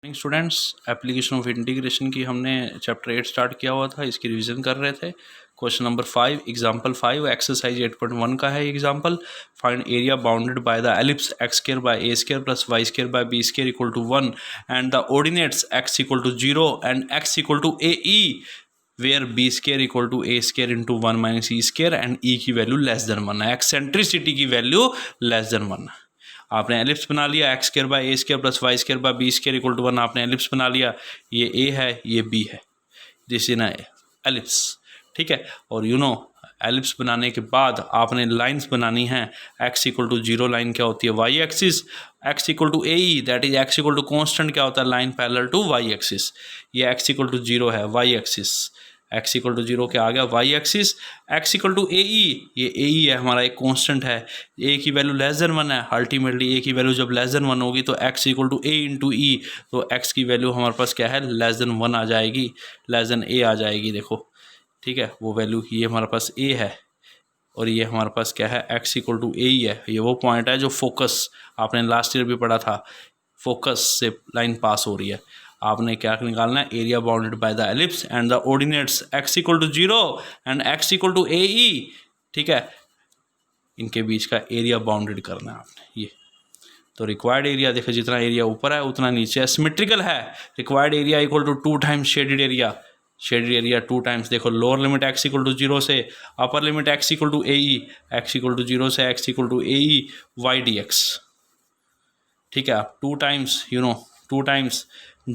Morning students, application of integration की हमने chapter 8 start किया हुआ था, इसकी रिवीजन कर रहे थे। क्वेश्चन नंबर 5 एग्जांपल 5 एक्सरसाइज 8.1 का है example. Find area bounded by the ellipse x square by a square plus y square by b square equal to 1 and the ordinates x equal to 0 and x equal to a e where b square equal to a square into 1 minus e square and e की value less than 1 है, eccentricity की value less than 1 है। आपने ellipse बना लिया x square by a square plus y square by b square equal to 1। आपने ellipse बना लिया, ये ए है ये बी है, दिस इज ना एलिप्स, ठीक है। और एलिप्स बनाने के बाद आपने लाइंस बनानी है। एक्स इक्वल टू 0 लाइन क्या होती है, y axis. X equal to a e that is x equal to constant क्या होता है, line parallel to y axis. ये एक्स इक्वल टू 0 है y axis, x equal to 0 क्या आ गया y axis. X equal to a e, ये a ई है हमारा एक कांस्टेंट है, ए की वैल्यू लेस देन 1 है। अल्टीमेटली ए की वैल्यू जब लेस देन 1 होगी तो x equal to a into e, तो एक्स की वैल्यू हमारे पास क्या है, लेस देन 1 आ जाएगी, लेस देन ए आ जाएगी। देखो ठीक है, वो वैल्यू ये हमारे पास ए है और ये हमारे पास क्या है, एक्स इक्वल टू ए ही है। ये वो पॉइंट है जो फोकस, आपने लास्ट ईयर भी पढ़ा था, फोकस से लाइन पास हो रही है। आपने क्या निकालना है, area bounded by the ellipse and the ordinates x equal to 0 and x equal to a e, ठीक है। इनके बीच का एरिया बाउंडेड करना है आपने। ये तो रिक्वायर्ड एरिया देखो, जितना एरिया ऊपर है उतना नीचे है, सिमेट्रिकल है। Required area equal to 2 times shaded area, shaded area 2 times. देखो lower limit x equal to 0 से upper limit x equal to a e, x equal to 0 से x equal to a e y d x, ठीक है। 2 times 2 times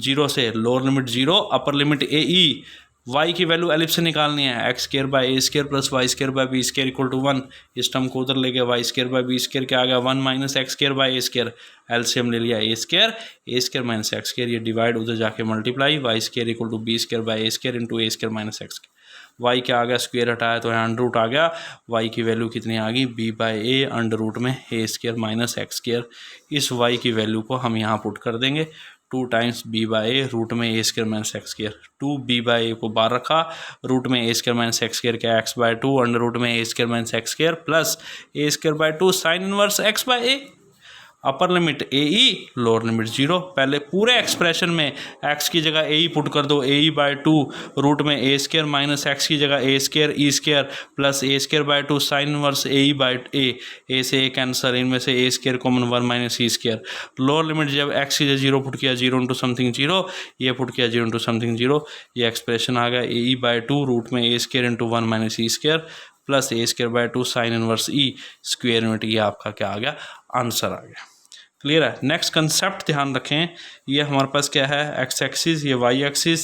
0 से lower limit 0 upper limit a e, y की value ellipse से निकालनी है। X square by a square plus y square by b square equal to 1, इस term को उधर ले गया, y square by b square क्या आ गया 1 minus x square by a square, LCM ले लिया a square minus x square, ये डिवाइड उधर जाके multiply, y square equal to b square by a square into a square minus x square. Y क्या आ गया, स्क्वायर हटाया तो अंडर रूट आ गया, वाई की वैल्यू कितनी आ गई, b by a under root में a square minus x square. इस वाई की वैल्यू को हम यहाँ पुट कर देंगे, 2 times b by a root में a square minus x square, 2 b by a को बाहर रखा, रूट में a square minus x square क्या एक्स बाय 2 अंडर रूट में a square minus x square plus a square by 2 sine inverse x bye A. Upper limit a E, lower limit 0। पहले पूरे expression में x की जगह ए ई put कर दो, ए e bye 2 root में ए स्क्वायर माइनस एक्स की जगह a square e square plus a square by 2 sine inverse a e by a से ए कैंसर, इनमें से a square common 1 minus e square. Lower limit जब x की जगह 0 put किया, 0 इंटू समथिंग 0, ये पुट किया 0 इंटू समथिंग 0, ये एक्सप्रेशन आ गया ए ई बाय 2 रूट में a square into 1 minus e square plus a square by 2 sine inverse e square unit. ये आपका क्या आ गया, आंसर आ गया। क्लियर है। नेक्स्ट कंसेप्ट ध्यान रखें, ये हमारे पास क्या है, एक्स एक्सिस, ये वाई एक्सिस।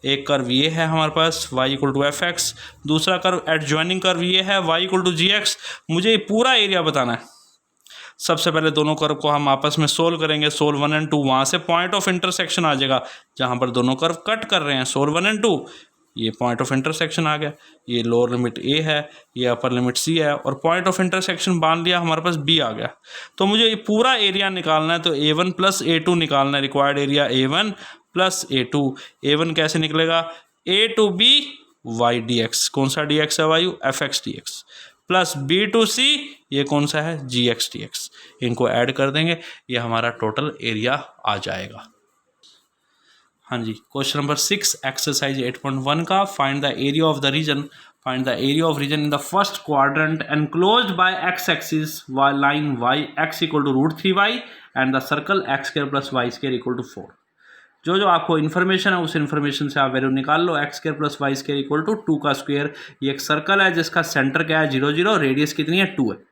एक कर्व ये है हमारे पास y equal to f x, दूसरा कर्व एडजॉइनिंग कर्व ये है y equal to g x. मुझे पूरा एरिया बताना है। सबसे पहले दोनों कर्व को हम आपस में सोल्व करेंगे, सोल्व 1 एंड 2, वहाँ से पॉइंट ऑफ इंटरसेक्शन आ जाएगा जहाँ पर दोनों कर्व कट कर रहे हैं, सोल्व 1 एंड 2, ये पॉइंट ऑफ इंटरसेक्शन आ गया। ये लोअर लिमिट ए है, ये अपर लिमिट सी है, और पॉइंट ऑफ इंटरसेक्शन बांध लिया, हमारे पास बी आ गया। तो मुझे ये पूरा एरिया निकालना है, तो A1 प्लस A2 निकालना है। Required area A1 plus A2। A1 कैसे निकलेगा, A to b y d x, कौन सा डी एक्स है वायु, f x d x, plus b to c, ये कौन सा है, जी एक्स डी एक्स। इनको ऐड कर देंगे, ये हमारा टोटल एरिया आ जाएगा। हाँ जी, क्वेश्चन नंबर 6 एक्सरसाइज 8.1 का, find the area of the region. Find the area of region in the first quadrant enclosed by x axis y line y x equal to √3y and the circle x square plus y square equal to 4। जो जो आपको information है उस information से आप value निकाल लो। X square plus y square equal to 2 का स्क्वायर, ये एक सर्कल है जिसका सेंटर क्या है 0 0, रेडियस कितनी है 2 है।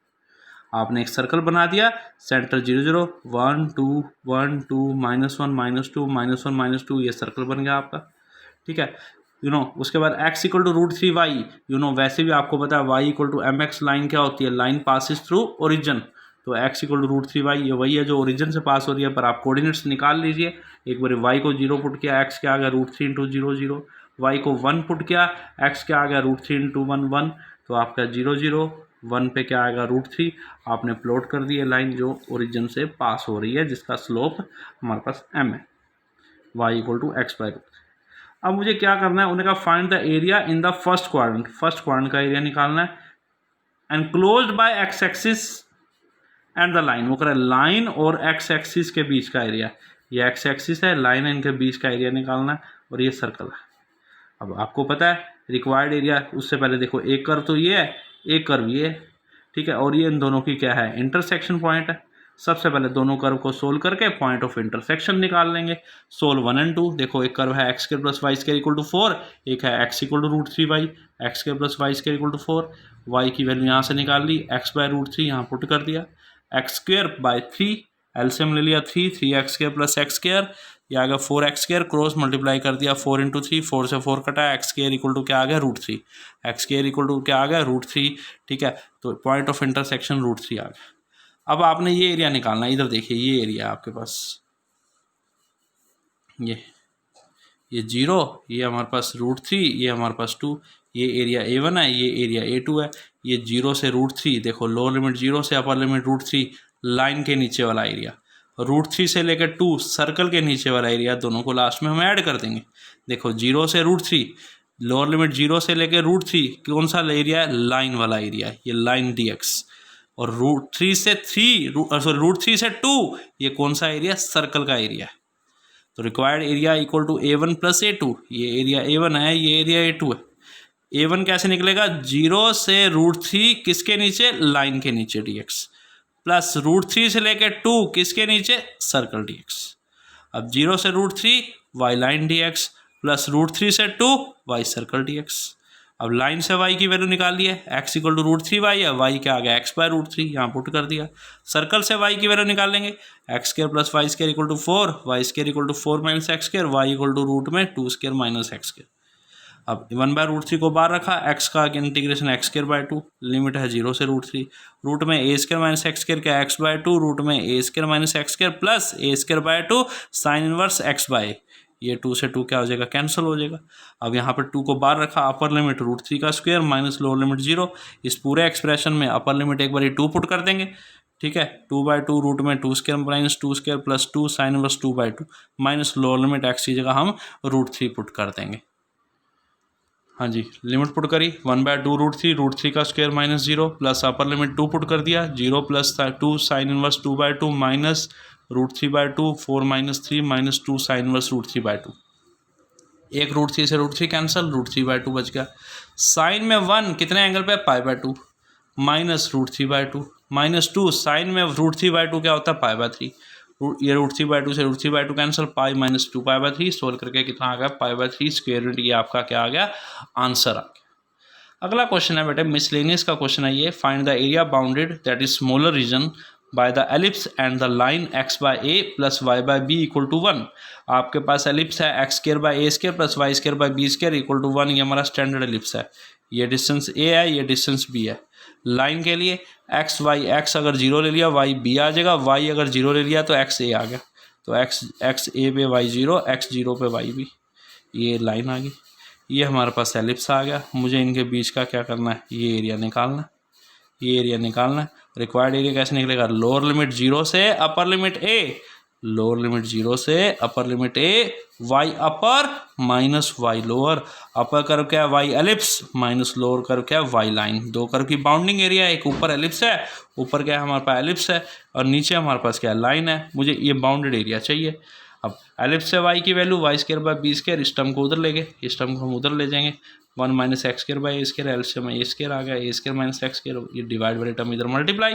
आपने एक सर्कल बना दिया, सेंटर 0 0 1 2 1 2 -1 -2 -1 -2, ये सर्कल बन गया आपका, ठीक है। उसके बाद x इक्वल टू √3y, वैसे भी आपको पता है y equal to mx, line क्या होती है, लाइन पासिस थ्रू ओरिजिन। तो x इक्वल टू √3y, ये वही है जो ओरिजिन से पास हो रही है, पर आप कोऑर्डिनेट्स निकाल लीजिए। एक बार y को 0 पुट किया, x क्या आ गया √3 इंटू 0 0, y को 1 पुट किया, x क्या आ गया √3 इंटू 1 1, तो आपका 0 0 1 पे क्या आएगा √3। आपने प्लॉट कर दी है लाइन जो ओरिजिन से पास हो रही है, जिसका स्लोप हमारे पास m है, y इक्वल टू x/√। अब मुझे क्या करना है, उन्हें कहा find the area in the first quadrant. First quadrant का एरिया निकालना है। Enclosed by x axis and the line, वो कह रहा है लाइन और एक्स एक्सिस के बीच का एरिया। ये एक्स एक्सिस है, लाइन है, इनके बीच का एरिया निकालना है और ये सर्कल है। अब आपको पता है रिक्वायर्ड एरिया, उससे पहले देखो एक कर्व तो ये है, एक कर्व ये है, ठीक है, और ये इन दोनों की क्या है, इंटरसेक्शन पॉइंट है। सबसे पहले दोनों कर्व को सोल्व करके पॉइंट ऑफ इंटरसेक्शन निकाल लेंगे। सोल्व 1 और 2। देखो एक कर्व है x square plus y square equal to 4, एक है x equal to root 3 y, x square plus y square equal to 4, y की वैल्यू यहाँ से निकाल ली, एक्स बाय रूट 3 यहाँ पुट कर दिया, एक्स स्क्वायर बाय 3, एलसीएम ले लिया 3 x square plus x square, ये आ गया 4x स्क्वायर, क्रॉस मल्टीप्लाई कर दिया 4 इंटू 3, 4 से 4 कटा, एक्स स्क्वायर इक्वल टू क्या आ गया root 3, x square equal to क्या आ गया रूट 3, ठीक है। तो पॉइंट ऑफ इंटरसेक्शन रूट 3 आ गया। अब आपने ये एरिया निकालना है, इधर देखिए ये एरिया आपके पास, ये 0, ये हमारे पास रूट 3, ये हमारे पास 2, ये एरिया A1 है, ये एरिया A2 है। ये 0 से रूट 3, देखो लोअर लिमिट 0 से अपर लिमिट रूट 3, लाइन के नीचे वाला एरिया, रूट 3 से लेकर 2 सर्कल के नीचे वाला एरिया, दोनों को लास्ट में हम ऐड कर देंगे। देखो 0 से रूट 3, लोअर लिमिट 0 से लेकर रूट 3, कौन सा एरिया है, लाइन वाला एरिया है, ये लाइन dx, और रूट 3 से 2 ये कौन सा एरिया, सर्कल का एरिया है। तो required area equal to A1 plus A2, ये एरिया A1 है, ये एरिया A2 है। A1 कैसे निकलेगा, 0 से रूट 3 किसके नीचे, लाइन के नीचे dx, प्लस रूट 3 से लेकर 2 किसके नीचे, सर्कल dx। अब 0 से root 3 y line dx, plus root 3 से 2 y सर्कल dx। अब लाइन से y की वैल्यू निकाल ली है, x equal to root 3 y है, y क्या आ गया x बाय रूट 3, यहाँ पुट कर दिया। सर्कल से y की वैल्यू निकाल लेंगे, x square plus y square equal to 4, y square equal to 4 minus x square, y equal to root में 2 स्क्वायर माइनस एक्स स्क्वायर। अब 1 बाय रूट 3 को बाहर रखा, x का integration x square by 2, limit है 0 से रूट 3, रूट में a square minus x square क्या x बाय 2, रूट में a square minus x square plus a square by 2 sine inverse x by, ये 2 से 2 क्या हो जाएगा, कैंसिल हो जाएगा। अब यहाँ पर 2 को बाहर रखा, अपर लिमिट रूट 3 का स्क्वायर माइनस लोअर लिमिट 0, इस पूरे एक्सप्रेशन में अपर लिमिट एक बार 2 पुट कर देंगे, ठीक है, 2 बाय 2 रूट में 2 square minus 2 square plus 2 sine inverse 2 by 2 minus lower limit x की जगह हम रूट 3 पुट कर देंगे। हाँ जी, लिमिट पुट करी 1 बाय 2 रूट 3 का square minus 0 plus upper limit 2 put कर दिया, 0 plus 2 sine inverse 2 by 2 minus root 3 by 2 4 minus 3 minus 2 sine inverse root 3 by 2, एक रूट 3 से रूट 3 कैंसिल, रूट 3 बाय 2 बच गया। साइन में 1 कितने एंगल पे, pi by 2 minus root 3 by 2 minus 2, sine में रूट 3 बाय 2 क्या होता है, पाई बाय 3, ये रूट 3 बाय 2 से root 3 by 2 cancel, pi minus 2 pi by 3, solve करके कितना आ गया, पाई बाय 3 स्क्वायर रूट, ये आपका क्या आ गया, आंसर आ गया। अगला क्वेश्चन है बेटे मिसलेनियस का क्वेश्चन है ये, find the area bounded that is smaller region by the ellipse and the line x by a plus y by b equal to 1। आपके पास एलिप्स है x square by a square plus y square by b square equal to 1, ये हमारा standard ellipse है, ये distance a है, ये distance b है। लाइन के लिए x अगर 0 ले लिया y b आ जाएगा, y अगर 0 ले लिया तो x a आ गया, तो x a पे y 0, x 0 पे y b, ये लाइन आ गई। ये हमारे पास एलिप्स आ गया, मुझे इनके बीच का क्या करना है, ये एरिया निकालना, ये एरिया निकालना है। रिक्वायर्ड एरिया कैसे निकलेगा, लोअर लिमिट 0 से upper limit a, lower limit 0 से upper limit a, y upper minus y lower, upper curve क्या है y ellipse minus lower curve क्या है y लाइन, दो कर्व की बाउंडिंग एरिया है, एक ऊपर एलिप्स है, ऊपर क्या है हमारे पास एलिप्स है, और नीचे हमारे पास क्या है लाइन है, मुझे ये बाउंडेड एरिया चाहिए। अब एलिप्स से y की value y square by b square, इस टर्म को उधर ले गए, इस टर्म को हम उधर ले जाएंगे, 1 minus x square by A square, LCM में ए स्क्वायर आ गया, ए स्क्वायर माइनस एक्स स्क्वायर, ये डिवाइड वाले टर्म इधर मल्टीप्लाई,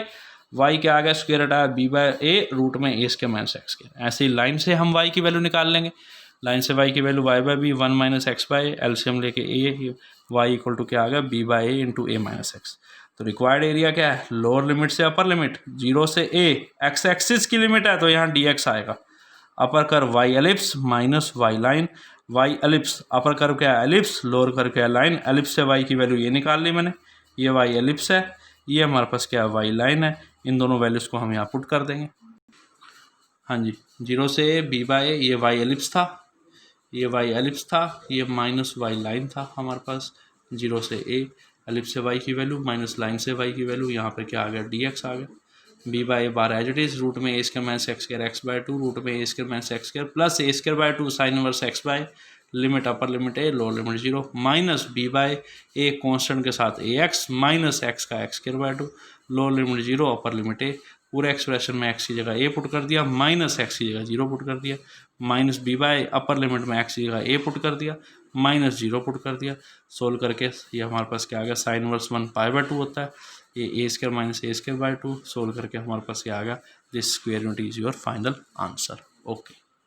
y क्या आ गया स्क्वायर हटाया b बाय ए रूट में a square minus x square. ऐसे ही लाइन से हम y की वैल्यू निकाल लेंगे, लाइन से y की value y by b 1 minus x by LCM लेके a, y इक्वल टू क्या आ गया b by a into a minus x. तो रिक्वायर्ड एरिया क्या है, लोअर लिमिट से अपर लिमिट 0 से a, एक्स एक्सिस की लिमिट है तो यहाँ dx आएगा, upper curve y ellipse minus y line, y ellipse upper curve क्या है एलिप्स, लोअर कर्व क्या है लाइन, एलिप्स से y की वैल्यू ये निकाल ली मैंने, ये y एलिप्स है, ये हमारे पास क्या है y लाइन है, इन दोनों वैल्यूज़ को हम यहाँ पुट कर देंगे। हाँ जी, 0 से b बाय ये y एलिप्स था, ये y एलिप्स था, ये माइनस y लाइन था हमारे पास, 0 से a, एलिप्स से y की वैल्यू माइनस लाइन से y की वैल्यू, यहाँ पर क्या आ गया dx आ गया, b बाय बार एज इट इज, रूट में a square minus x square x by 2, root में a square minus x square plus a square by 2 sine inverse x by, limit upper limit a lower limit 0, minus b by a constant के साथ ए x minus x का x square by 2, lower limit 0 upper limit a, पूरे expression में x की जगह ए put कर दिया, minus x की जगह 0 पुट कर दिया, minus b by upper limit में एक्स की जगह ए पुट कर दिया, माइनस 0 पुट कर दिया। सोल्व करके ये हमारे पास क्या आ गया, साइन इनवर्स 1 पाई बाय 2 होता है, ये a square minus a square by 2। Solve करके हमारे पास क्या आ गया, this square unit is your final answer. Okay.